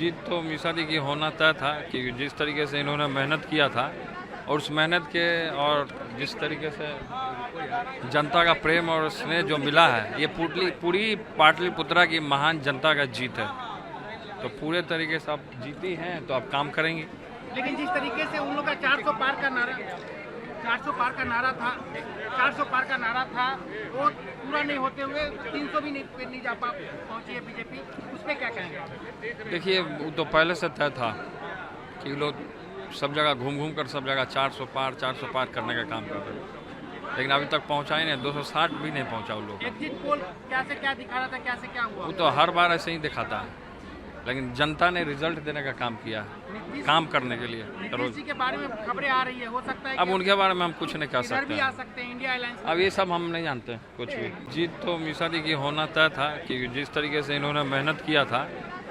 जीत तो मीसा दी की होना तय था कि जिस तरीके से इन्होंने मेहनत किया था और उस मेहनत के और जिस तरीके से जनता का प्रेम और स्नेह जो मिला है, ये पूरी पाटलिपुत्रा की महान जनता का जीत है। तो पूरे तरीके से आप जीती हैं तो आप काम करेंगे। लेकिन जिस तरीके से उन लोग का 400 पार का नारा था 400 पार का नारा था, वो पूरा नहीं होते हुए 300 भी नहीं जा पहुंची है बीजेपी, उस पर क्या कहेंगे? देखिए, वो तो पहले से तय था कि लोग सब जगह घूम कर सब जगह 400 पार करने का काम कर रहे हैं, लेकिन अभी तक पहुंचा ही नहीं। 260 भी नहीं पहुंचा उन लोग। एग्जिट पोल क्या से क्या दिखा रहा था, क्या से क्या हुआ? वो तो हर बार ऐसे ही दिखाता है, लेकिन जनता ने रिजल्ट देने का काम किया, काम करने के लिए। नीतीश जी के बारे में खबरें आ रही है, हो सकता है अब उनके बारे में हम कुछ नहीं कह इधर भी सकते। आ सकते हैं इंडिया अलायंस। अब ये सब हम नहीं जानते कुछ भी। जीत तो मीसा दी की होना तय था कि जिस तरीके से इन्होंने मेहनत किया था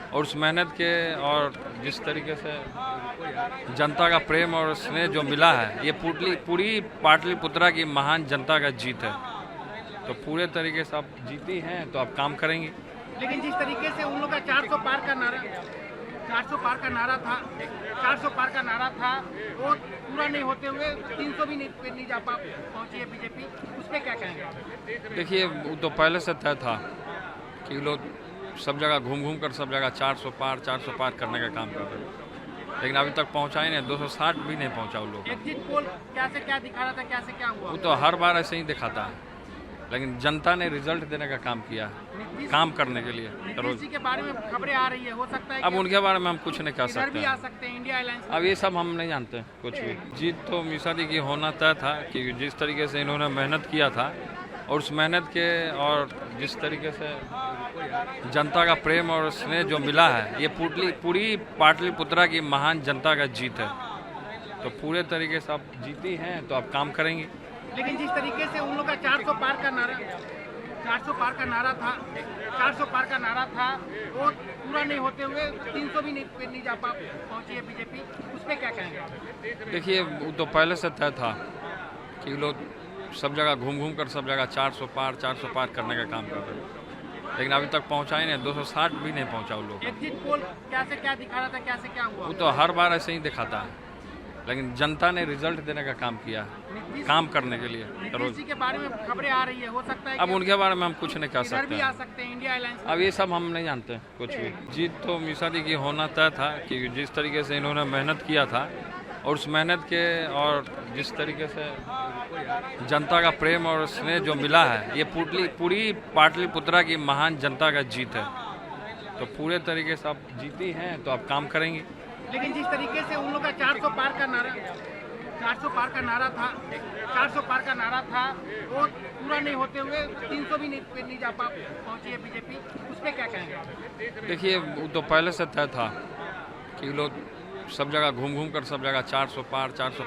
और उस मेहनत के और जिस तरीके से जनता का प्रेम और स्नेह जो मिला है, ये पूरी पाटलिपुत्रा की महान जनता का जीत है। तो पूरे तरीके से आप जीती हैं तो आप काम करेंगे। लेकिन जिस तरीके से उन लोग का 400 पार का नारा था, वो पूरा नहीं होते हुए 300 भी नहीं जा पहुंची है बीजेपी, उस पर क्या कहेंगे? देखिए, वो तो पहले से तय था कि लोग सब जगह घूम कर सब जगह 400 पार करने का काम कर रहे हैं, लेकिन अभी तक पहुंचा ही नहीं। 260 भी नहीं पहुंचा उन लोग। एग्जिट पोल क्या से क्या दिखा रहा था, क्या से क्या हुआ? वो तो हर बार ऐसे ही दिखाता है, लेकिन जनता ने रिजल्ट देने का काम किया, काम करने के लिए। नीतीश जी के बारे में खबरें आ रही है, हो सकता है अब उनके बारे में हम कुछ नहीं कह इधर भी सकते। आ सकते हैं इंडिया अलायंस। अब ये सब हम नहीं जानते कुछ भी। जीत तो मीसा दी की होना तय था कि जिस तरीके से इन्होंने मेहनत किया था और उस मेहनत के और जिस तरीके से जनता का प्रेम और स्नेह जो मिला है, ये पूरी पाटलिपुत्रा की महान जनता का जीत है। तो पूरे तरीके से आप जीती हैं तो आप काम करेंगे। लेकिन जिस तरीके से उन लोग का 400 पार का नारा था, वो पूरा नहीं होते हुए 300 भी नहीं जा पहुंची है बीजेपी, उस पर क्या कहेंगे? देखिए, वो तो पहले से तय था कि लोग सब जगह घूम कर सब जगह 400 पार करने का काम कर रहे हैं, लेकिन अभी तक पहुंचा ही नहीं। 260 भी नहीं पहुंचा उन लोग। एग्जिट पोल क्या से क्या दिखा रहा था, क्या से क्या हुआ? वो तो हर बार ऐसे ही दिखाता है, लेकिन जनता ने रिजल्ट देने का काम किया, काम करने के लिए। नीतीश जी के बारे में खबरें आ रही है, हो सकता है अब उनके बारे में हम कुछ नहीं कह इधर भी आ सकते। सकते हैं इंडिया अलायंस। अब ये सब हम नहीं जानते कुछ भी। जीत तो मीसा दी की होना तय था कि जिस तरीके से इन्होंने मेहनत किया था और उस मेहनत के और जिस तरीके से जनता का प्रेम और स्नेह जो मिला है, ये पूरी पाटलिपुत्रा की महान जनता का जीत है। तो पूरे तरीके से आप जीती हैं तो आप काम करेंगे। लेकिन जिस तरीके से उन लोग का 400 पार का नारा था, वो पूरा नहीं होते हुए 300 भी नहीं जा पहुंची है बीजेपी, उस पर क्या कहेंगे? देखिए, वो तो पहले से तय था कि लोग सब जगह घूम कर सब जगह 400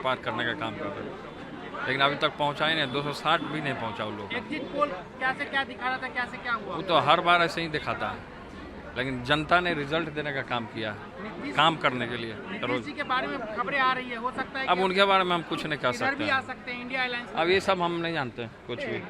पार करने का काम कर रहे हैं, लेकिन अभी तक पहुंचा ही नहीं। 260 भी नहीं पहुंचा उन लोग। एग्जिट पोल क्या से क्या दिखा रहा था, क्या से क्या हुआ? वो तो हर बार ऐसे ही दिखाता है, लेकिन जनता ने रिजल्ट देने का काम किया, काम करने के लिए। नीतीश जी के बारे में खबरें आ रही है, हो सकता है अब उनके बारे में हम कुछ नहीं कह इधर भी सकते। आ सकते हैं इंडिया अलायंस। अब ये सब हम नहीं जानते कुछ भी।